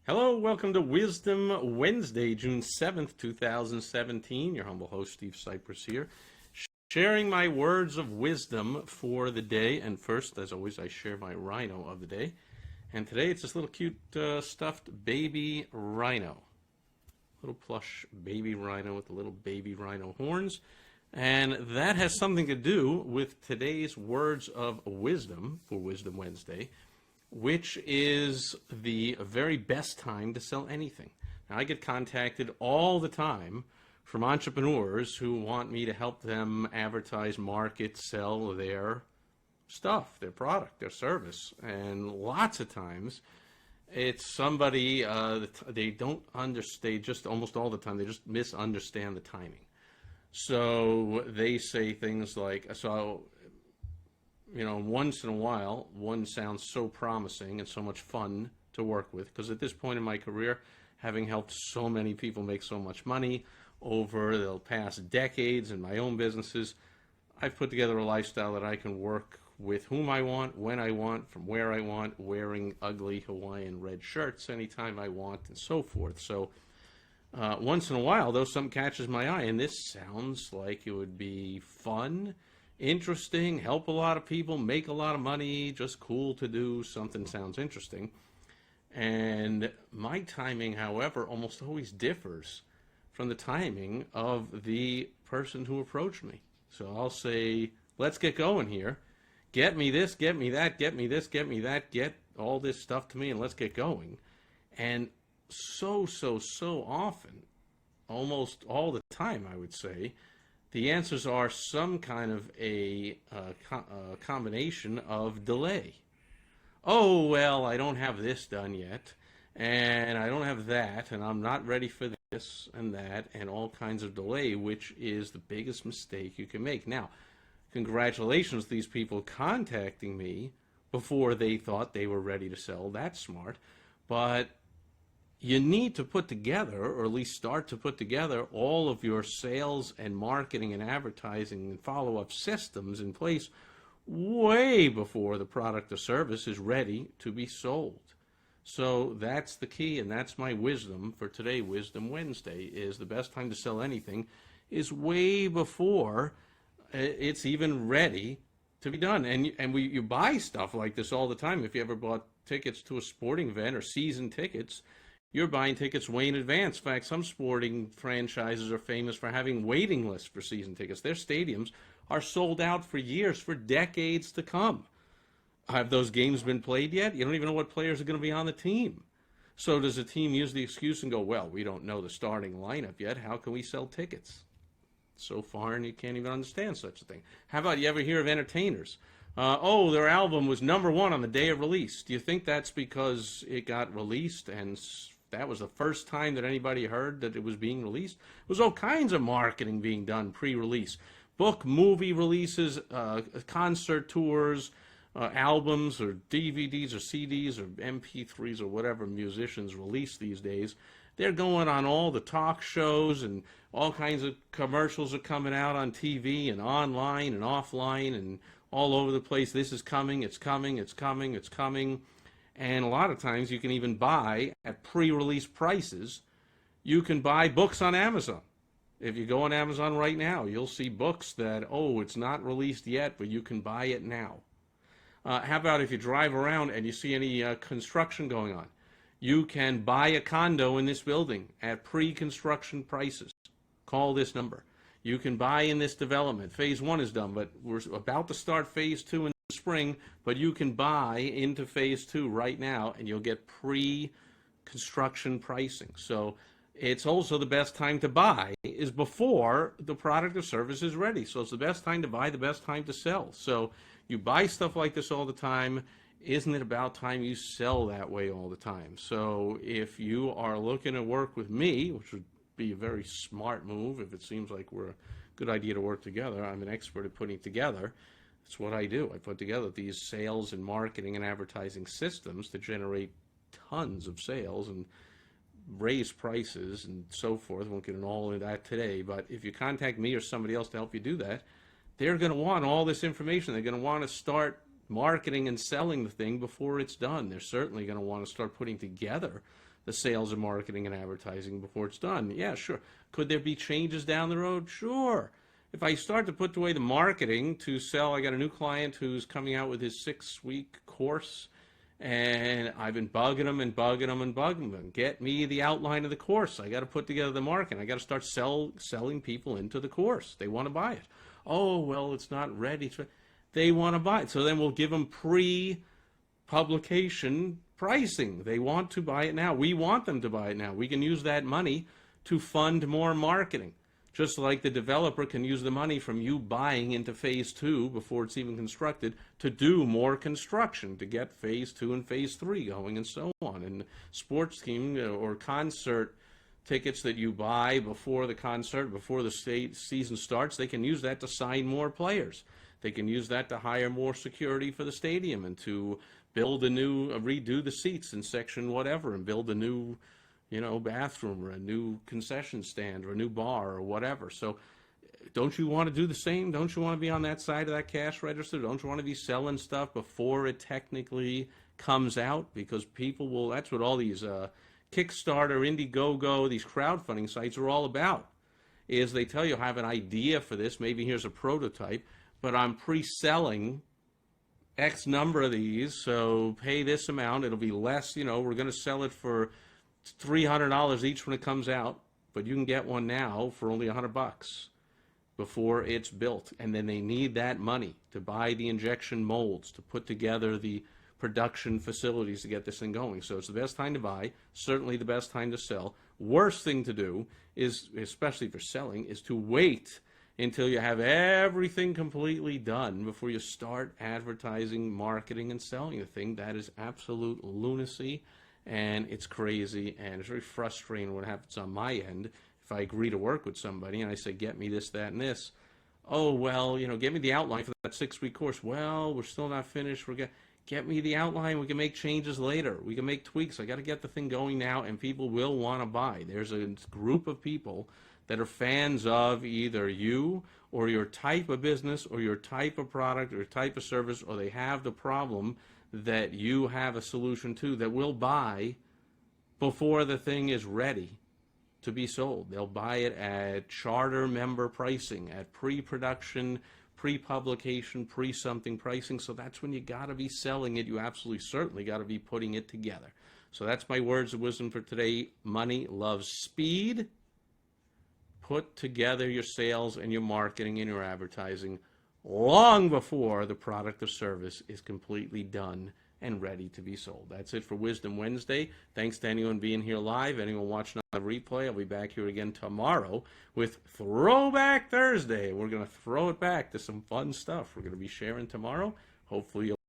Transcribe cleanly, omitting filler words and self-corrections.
Hello, welcome to Wisdom Wednesday, June 7th, 2017. Your humble host, Steve Sipress here, sharing my words of wisdom for the day. And first, as always, I share my rhino of the day. And today it's this little cute stuffed baby rhino. Little plush baby rhino with the little baby rhino horns. And that has something to do with today's words of wisdom for Wisdom Wednesday, which is the very best time to sell anything. Now, I get contacted all the time from entrepreneurs who want me to help them advertise, market, sell their stuff, their product, their service. And lots of times, it's somebody they don't understand, just almost all the time, they just misunderstand the timing. So they say things like, once in a while, one sounds so promising and so much fun to work with. Because at this point in my career, having helped so many people make so much money over the past decades in my own businesses, I've put together a lifestyle that I can work with whom I want, when I want, from where I want, wearing ugly Hawaiian red shirts anytime I want, and so forth. So once in a while, though, something catches my eye, and this sounds like it would be fun, interesting, help a lot of people, make a lot of money, just cool to do, something sounds interesting. And my timing, however, almost always differs from the timing of the person who approached me. So I'll say, let's get going here. Get me this, get me that, get me this, get me that, get all this stuff to me, and let's get going. And so often, almost all the time, I would say, the answers are some kind of a combination of delay. Oh, well, I don't have this done yet, and I don't have that, and I'm not ready for this and that, and all kinds of delay, which is the biggest mistake you can make. Now, congratulations to these people contacting me before they thought they were ready to sell. That's smart. But you need to put together, or at least start to put together, all of your sales and marketing and advertising and follow-up systems in place way before the product or service is ready to be sold. So that's the key, and that's my wisdom for today, Wisdom Wednesday, is the best time to sell anything is way before it's even ready to be done. And you buy stuff like this all the time. If you ever bought tickets to a sporting event or season tickets, you're buying tickets way in advance. In fact, some sporting franchises are famous for having waiting lists for season tickets. Their stadiums are sold out for years, for decades to come. Have those games been played yet? You don't even know what players are going to be on the team. So does the team use the excuse and go, well, we don't know the starting lineup yet. How can we sell tickets? So far, and you can't even understand such a thing. How about you ever hear of entertainers? Their album was #1 on the day of release. Do you think that's because it got released and that was the first time that anybody heard that it was being released? There was all kinds of marketing being done pre-release. Book, movie releases, concert tours, albums or DVDs or CDs or MP3s or whatever musicians release these days. They're going on all the talk shows, and all kinds of commercials are coming out on TV and online and offline and all over the place. This is coming, it's coming, it's coming, it's coming. And a lot of times you can even buy at pre-release prices. You can buy books on Amazon. If you go on Amazon right now, you'll see books that, it's not released yet, but you can buy it now. How about if you drive around and you see any construction going on? You can buy a condo in this building at pre-construction prices. Call this number. You can buy in this development. Phase 1 is done, but we're about to start Phase 2 in spring, but you can buy into Phase 2 right now, and you'll get pre-construction pricing. So it's also the best time to buy is before the product or service is ready. So it's the best time to buy, the best time to sell. So you buy stuff like this all the time. Isn't it about time you sell that way all the time? So if you are looking to work with me, which would be a very smart move if it seems like we're a good idea to work together. I'm an expert at putting together. That's what I do. I put together these sales and marketing and advertising systems to generate tons of sales and raise prices and so forth. We won't get into all of that today, but if you contact me or somebody else to help you do that, they're going to want all this information. They're going to want to start marketing and selling the thing before it's done. They're certainly going to want to start putting together the sales and marketing and advertising before it's done. Yeah, sure. Could there be changes down the road? Sure. If I start to put away the marketing to sell, I got a new client who's coming out with his 6-week course, and I've been bugging him and bugging him and bugging him. Get me the outline of the course. I got to put together the marketing. I got to start selling people into the course. They want to buy it. Oh, well, it's not ready. They want to buy it. So then we'll give them pre-publication pricing. They want to buy it now. We want them to buy it now. We can use that money to fund more marketing. Just like the developer can use the money from you buying into phase 2 before it's even constructed to do more construction, to get phase 2 and phase 3 going and so on. And sports team or concert tickets that you buy before the concert, before the season starts, they can use that to sign more players. They can use that to hire more security for the stadium and to build redo the seats in section whatever and build a new, bathroom or a new concession stand or a new bar or whatever. So don't you want to do the same? Don't you want to be on that side of that cash register? Don't you want to be selling stuff before it technically comes out? Because people will, that's what all these Kickstarter, Indiegogo, these crowdfunding sites are all about, is they tell you, I have an idea for this, maybe here's a prototype, but I'm pre-selling X number of these, so pay this amount, it'll be less, we're going to sell it for $300 each when it comes out, but you can get one now for only $100 before it's built. And then they need that money to buy the injection molds, to put together the production facilities to get this thing going. So it's the best time to buy, certainly the best time to sell. Worst thing to do is, especially for selling, is to wait until you have everything completely done before you start advertising, marketing, and selling the thing. That is absolute lunacy, and it's crazy, and it's very frustrating what happens on my end. If I agree to work with somebody and I say, get me this, that, and this, oh, well, get me the outline for that 6-week course. Well, we're still not finished. Get me the outline. We can make changes later. We can make tweaks. I got to get the thing going now, and people will want to buy. There's a group of people that are fans of either you or your type of business or your type of product or your type of service, or they have the problem that you have a solution to, that will buy before the thing is ready to be sold. They'll buy it at charter member pricing, at pre-production, pre-publication, pre-something pricing. So that's when you got to be selling it. You absolutely certainly got to be putting it together. So that's my words of wisdom for today. Money loves speed. Put together your sales and your marketing and your advertising long before the product or service is completely done and ready to be sold. That's it for Wisdom Wednesday. Thanks to anyone being here live, anyone watching on the replay. I'll be back here again tomorrow with Throwback Thursday. We're going to throw it back to some fun stuff we're going to be sharing tomorrow. Hopefully you'll